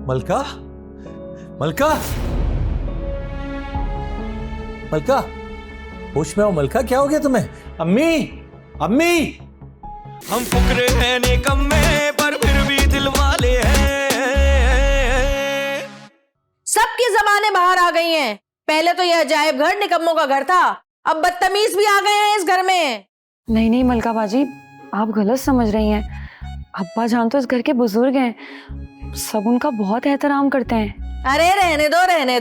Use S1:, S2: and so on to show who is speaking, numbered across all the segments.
S1: मलका, मलका, मलका, होश में हो मलका, क्या हो गया तुम्हें? अम्मी, अम्मी।
S2: हम फुकरे हैं निकम में पर फिर भी दिल वाले हैं।
S3: सबकी ज़बानें बाहर आ गई हैं। पहले तो यह अजायब घर निकम्मों का घर था, अब बदतमीज भी आ गए हैं इस घर में।
S4: नहीं नहीं मलका बाजी, आप गलत समझ रही हैं। अब्बा जान तो इस घर के बुजुर्ग हैं, सब उनका बहुत एहतराम करते हैं।
S3: अरे रहने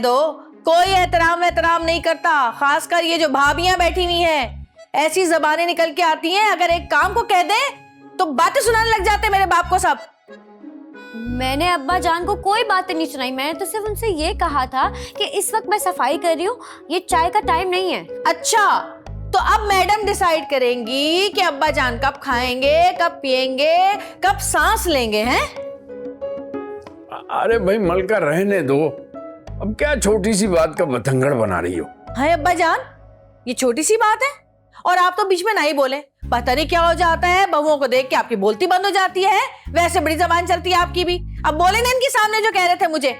S3: दो, कोई एहतराम नहीं करता। खासकर ये जो भाभियां बैठी हुई हैं, ऐसी जबानें निकल के आती हैं, अगर एक काम को कह दें तो बातें सुनाने लग जाते मेरे बाप को सब।
S5: मैंने अब्बा जान को कोई बातें नहीं सुनाई, मैंने तो सिर्फ उनसे ये कहा था कि इस वक्त मैं सफाई कर रही हूँ, ये चाय का टाइम नहीं है।
S3: अच्छा, तो अब मैडम डिसाइड करेंगी कि अब्बा जान कब खाएंगे, कब पिएंगे, कब सांस लेंगे हैं?
S6: अरे भाई मलका रहने दो, अब क्या छोटी सी बात का बतंगड़ बना रही हो?
S3: हाय अब्बा जान, ये छोटी सी बात है और आप तो बीच में नहीं बोले। पता नहीं क्या हो जाता है, बहुओं को देख के आपकी बोलती बंद हो जाती है। वैसे बड़ी जबान चलती है आपकी भी। अब बोले ना इनके सामने जो कह रहे थे मुझे।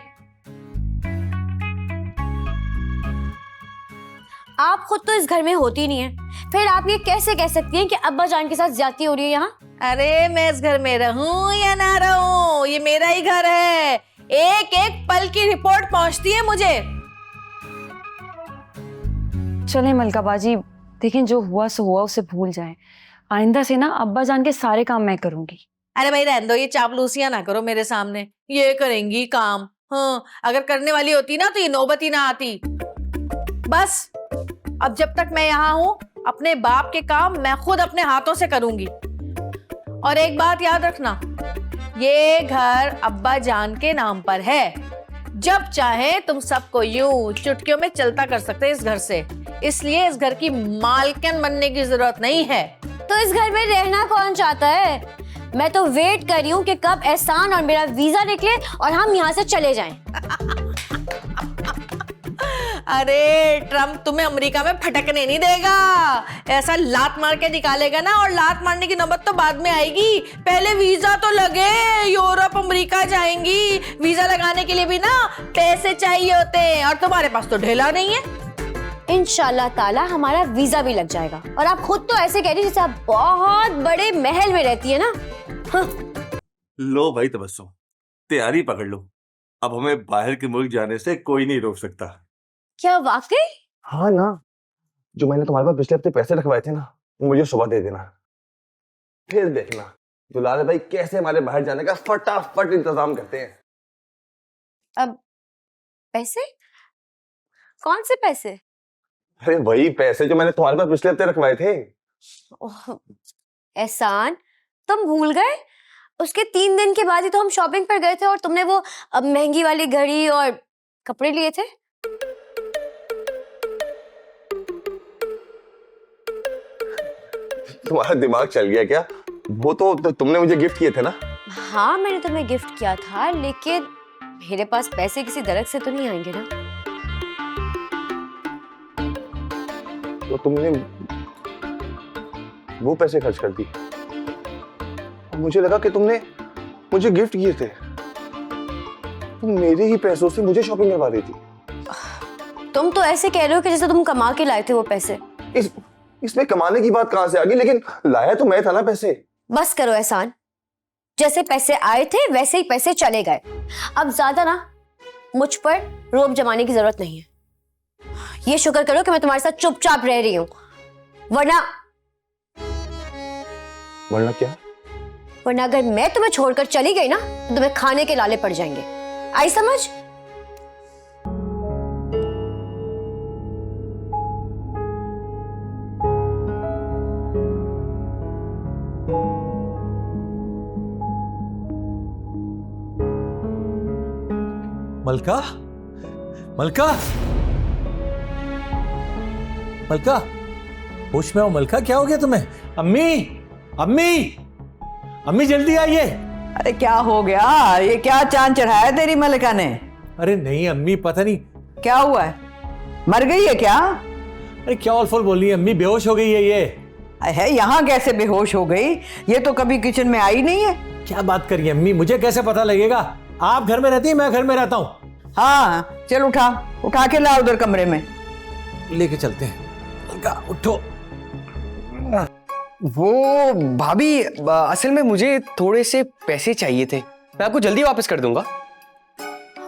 S5: आप खुद तो इस घर में होती नहीं है, फिर आप ये कैसे कह सकती हैं कि अब्बा जान के साथ ज्यादती हो रही है यहाँ?
S3: अरे मैं इस घर में रहूं या ना रहूं, ये मेरा ही घर है। एक एक पल की रिपोर्ट पहुंचती है मुझे।
S4: चले मलका बाजी, देखें जो हुआ सो हुआ, उसे भूल जाएं। आइंदा से ना अब्बा जान के सारे काम मैं करूंगी।
S3: अरे भाई रहने दो, ये चापलूसियां ना करो मेरे सामने। ये करेंगी काम, हाँ अगर करने वाली होती ना तो ये नौबत ही ना आती। बस अब जब तक मैं यहाँ हूं, अपने बाप के काम मैं खुद अपने हाथों से करूंगी। और एक बात याद रखना, ये घर अब्बा जान के नाम पर है। जब चाहे तुम सबको यूं चुटकियों में चलता कर सकते हैं इस घर से, इसलिए इस घर की मालकिन बनने की जरूरत नहीं है।
S5: तो इस घर में रहना कौन चाहता है? मैं तो वेट कर रही हूँ कि कब एहसान और मेरा वीजा निकले और हम यहाँ से चले जाएं।
S3: अरे ट्रम्प तुम्हें अमेरिका में फटकने नहीं देगा। ऐसा लात मार के निकालेगा ना, और लात मारने की नौबत तो बाद में आएगी। पहले वीजा तो लगे, यूरोप अमेरिका जाएंगी। वीजा लगाने के लिए भी ना पैसे चाहिए होते हैं, और तुम्हारे पास तो ढेला नहीं है।
S5: इंशाल्लाह ताला हमारा वीजा भी लग जाएगा। और आप खुद तो ऐसे कह रही जैसे आप बहुत बड़े महल में रहती है ना। हाँ।
S7: लो भाई तबस्सुम, तैयारी पकड़ लो, अब हमें बाहर के मुल्क जाने से कोई नहीं रोक सकता।
S5: क्या वाकई?
S8: हाँ ना, जो मैंने तुम्हारे पास पिछले हफ्ते पैसे रखवाए थे ना, वो मुझे सुबह दे देना। फिर देखना दुलारे भाई कैसे हमारे बाहर जाने का फटाफट इंतजाम करते हैं।
S5: अब पैसे? कौन से पैसे?
S8: अरे वही पैसे जो मैंने तुम्हारे पास पिछले हफ्ते रखवाए थे।
S5: एहसान, तुम भूल गए? उसके 3 दिन के बाद ही तो हम शॉपिंग पर गए थे और तुमने वो महंगी वाली घड़ी और कपड़े लिए थे।
S8: तुम्हारा दिमाग चल गया क्या? वो तो तुमने मुझे गिफ्ट किए थे ना।
S5: हाँ मैंने तुम्हें गिफ्ट किया था, लेकिन मेरे पास पैसे किसी दरख्त से तो नहीं आएंगे ना।
S8: तो तुमने वो पैसे खर्च कर दी। मुझे लगा कि तुमने मुझे गिफ्ट किए थे। तुम मेरे ही पैसों से मुझे शॉपिंग करवा रही थी।
S5: तुम तो ऐसे कह रहे हो कि जैसे तुम कमा के लाए थे वो पैसे।
S8: इसमें कमाने की बात कहां से आ गई? लेकिन लाया तो मैं था ना पैसे।
S5: बस करो एहसान, जैसे पैसे आए थे वैसे ही पैसे चले गए। अब ज्यादा ना मुझ पर रोब जमाने की जरूरत नहीं है। ये शुक्र करो कि मैं तुम्हारे साथ चुपचाप रह रही हूं, वरना
S8: क्या?
S5: वरना अगर मैं तुम्हें छोड़कर चली गई ना तो तुम्हें खाने के लाले पड़ जाएंगे। आई समझ?
S1: मलका, मलका, मलका, होश में हो मलका, क्या हो गया तुम्हें? अम्मी, अम्मी, अम्मी जल्दी आइए।
S9: अरे क्या हो गया? ये क्या चांद चढ़ाया तेरी मलिका ने?
S1: अरे नहीं अम्मी, पता नहीं
S9: क्या हुआ है, मर गई है क्या?
S1: अरे क्या ऑलफॉल बोल रही है अम्मी, बेहोश हो गई है ये।
S9: है यहाँ कैसे बेहोश हो गई? ये तो कभी किचन में आई नहीं है।
S1: क्या बात करिए अम्मी, मुझे कैसे पता लगेगा? आप घर में रहती हैं, मैं घर में रहता हूँ।
S9: हाँ चल उठा उठा के ला उधर कमरे में।
S1: लेके चलते हैं। अलका उठो।
S10: वो भाभी, असल में मुझे थोड़े से पैसे चाहिए थे, मैं आपको जल्दी वापस कर दूंगा।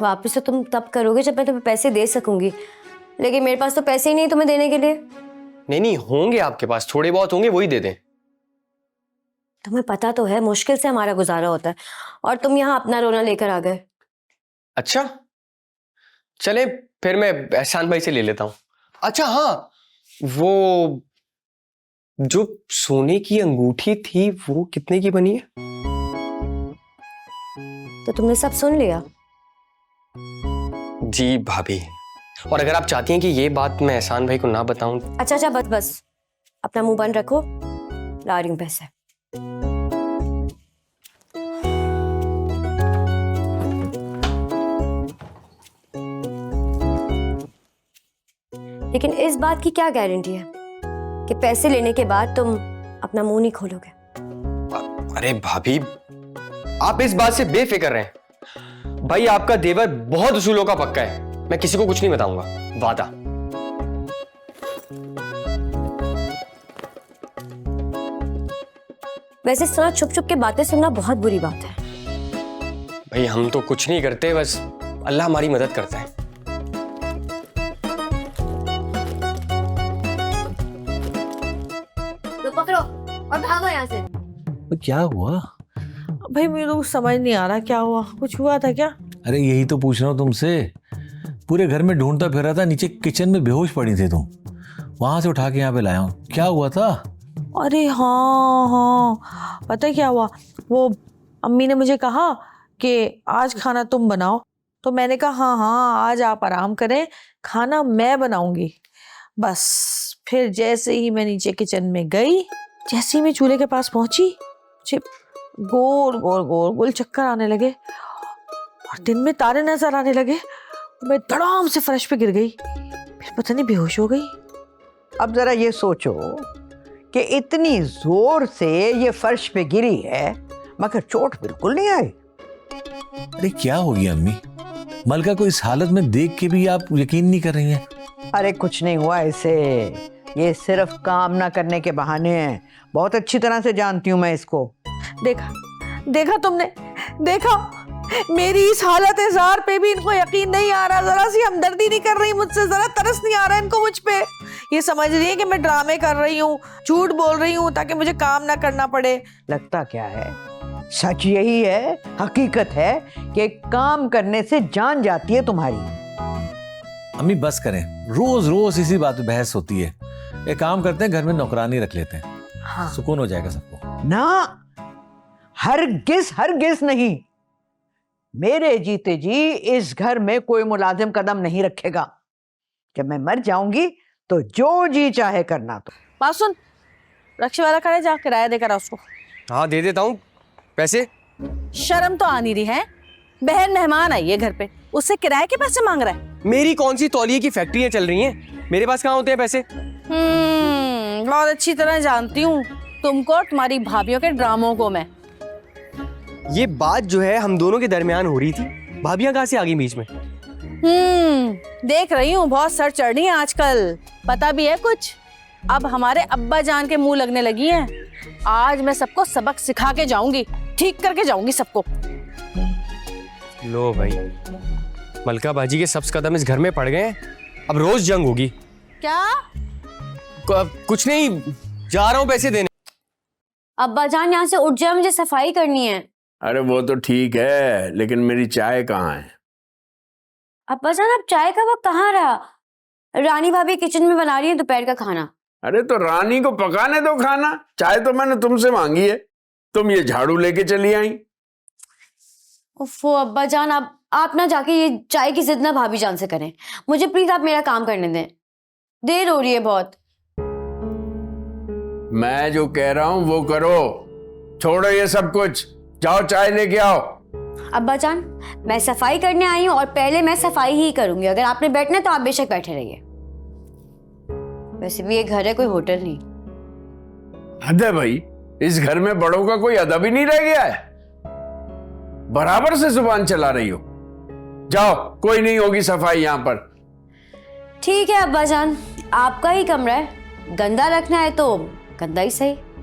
S5: वापस तो तुम तब करोगे जब मैं तुम्हें पैसे दे सकूंगी, लेकिन मेरे पास तो पैसे ही नहीं तुम्हें देने के लिए।
S10: नहीं नहीं, होंगे आपके पास, थोड़े बहुत होंगे, वही दे दें।
S5: तुम्हें पता तो है मुश्किल से हमारा गुजारा होता है, और तुम यहाँ अपना रोना लेकर आ गए।
S10: अच्छा चले, फिर मैं एहसान भाई से ले लेता हूँ। अच्छा हाँ, वो जो सोने की अंगूठी थी वो कितने की बनी है?
S5: तो तुमने सब सुन लिया?
S10: जी भाभी, और अगर आप चाहती हैं कि ये बात मैं एहसान भाई को ना बताऊं।
S5: अच्छा अच्छा, बस बस, अपना मुंह बंद रखो, ला रही हूँ पैसे। लेकिन इस बात की क्या गारंटी है कि पैसे लेने के बाद तुम अपना मुंह नहीं खोलोगे?
S10: अरे भाभी, आप इस बात से बेफिक्र रहें, भाई आपका देवर बहुत उसूलों का पक्का है, मैं किसी को कुछ नहीं बताऊंगा, वादा।
S5: वैसे इतना छुप छुप के बातें सुनना बहुत बुरी बात है।
S10: भाई हम तो कुछ नहीं करते, बस अल्लाह हमारी मदद करता है।
S5: तो पकड़ो और भागो यहाँ से।
S1: क्या हुआ?
S3: भाई मुझे तो कुछ समझ नहीं आ रहा क्या हुआ, कुछ हुआ था क्या?
S1: अरे यही तो पूछ रहा हूँ तुमसे, पूरे घर में ढूंढता फिर रहा था, नीचे किचन में बेहोश पड़ी थी तुम, वहां से उठा के यहाँ पे लाया हूँ। क्या हुआ था?
S3: अरे हाँ हाँ, पता है क्या हुआ, वो अम्मी ने मुझे कहा कि आज खाना तुम बनाओ, तो मैंने कहा हाँ हाँ आज आप आराम करें, खाना मैं बनाऊंगी। बस फिर जैसे ही मैं नीचे किचन में गई, जैसे ही मैं चूल्हे के पास पहुंची, मुझे गोल गोल गोल गोल चक्कर आने लगे और दिन में तारे नजर आने लगे। मैं धड़ाम से फर्श पे गिर गई, फिर पता नहीं बेहोश हो गई।
S9: अब जरा ये सोचो कि इतनी जोर से ये फर्श पे गिरी है मगर चोट बिल्कुल नहीं आई।
S1: अरे क्या हो गया अम्मी? मलका को इस हालत में देख के भी आप यकीन नहीं कर रही हैं?
S9: अरे कुछ नहीं हुआ इसे, ये सिर्फ काम ना करने के बहाने हैं, बहुत अच्छी तरह से जानती हूँ मैं इसको।
S3: देखा देखा तुमने, देखा मेरी इस हालत ज़ार पे भी इनको यकीन नहीं आ रहा, जरा सी हमदर्दी नहीं कर रही मुझसे, जरा तरस नहीं आ रहा इनको मुझ पे। ये समझ रही है कि मैं ड्रामे कर रही हूँ, झूठ बोल रही हूँ ताकि मुझे काम ना करना पड़े।
S9: लगता क्या है, सच यही है, हकीकत है कि काम करने से जान जाती है तुम्हारी।
S1: अम्मी बस करें, रोज रोज इसी बात पे बहस होती है। एक काम करते हैं, घर में नौकरानी रख लेते हैं,
S3: हाँ।
S1: सुकून हो जाएगा सबको।
S9: ना, हरगिज नहीं, मेरे जीते जी इस घर में कोई मुलाजिम कदम नहीं रखेगा। जब मैं मर जाऊंगी तो जो जी चाहे करना। तो
S3: बात सुन, रक्षा वाला करे, जा किराया देकर आ उसको।
S10: हाँ दे देता हूँ पैसे।
S3: शर्म तो आ नहीं रही है, बहन मेहमान आई है घर पे, उससे किराए के पैसे मांग रहा है।
S10: मेरी कौन सी तौलिए की फैक्ट्रियां चल रही हैं, मेरे पास कहाँ होते हैं पैसे?
S3: बहुत अच्छी तरह जानती हूँ तुमको और तुम्हारी भाभीयों के ड्रामों को मैं।
S10: ये बात जो है हम दोनों के दरमियान हो रही थी, भाभियां कहाँ से आ गई बीच में?
S3: देख रही हूँ बहुत सर चढ़ रही है आजकल, पता भी है कुछ। अब हमारे अब्बा जान के मुंह लगने लगी हैं। आज मैं सबको सबक सिखा के जाऊंगी, ठीक करके जाऊंगी सबको।
S10: लो भाई, मलका बाजी के सब्ज कदम इस घर में पड़ गए हैं, अब रोज जंग होगी।
S3: क्या?
S10: कुछ नहीं, जा रहा हूँ पैसे देने।
S5: अब्बा जान यहाँ से उठ जाए, मुझे सफाई करनी है।
S6: अरे वो तो ठीक है, लेकिन मेरी चाय कहाँ है?
S5: अब्बा जान अब चाय का वक्त कहाँ रहा? रानी भाभी किचन में बना रही है दोपहर का खाना।
S6: अरे तो रानी को पकाने दो खाना, चाय तो मैंने तुमसे मांगी है, तुम ये झाड़ू लेके चली आई।
S5: उफ़ो अब्बा जान, अब आप ना जाके ये चाय की जिद ना भाभी जान से करें, मुझे प्लीज आप मेरा काम करने दें, देर हो रही है बहुत।
S6: मैं जो कह रहा हूँ वो करो, छोड़ो ये सब कुछ, जाओ चाय लेके आओ।
S5: अब्बा जान, मैं सफाई करने आई हूँ और पहले मैं सफाई ही करूंगी, अगर आपने बैठना है तो आप बेशक बैठे रहिए। वैसे भी ये घर है, कोई होटल नहीं।
S6: हद है भाई, इस घर में बड़ों का कोई अदब ही नहीं रह गया है। बराबर से जुबान चला रही हो। जाओ, कोई नहीं होगी सफाई यहाँ पर।
S5: ठीक है अब्बा जान, आपका ही कमरा है, गंदा रखना है तो गंदा ही सही।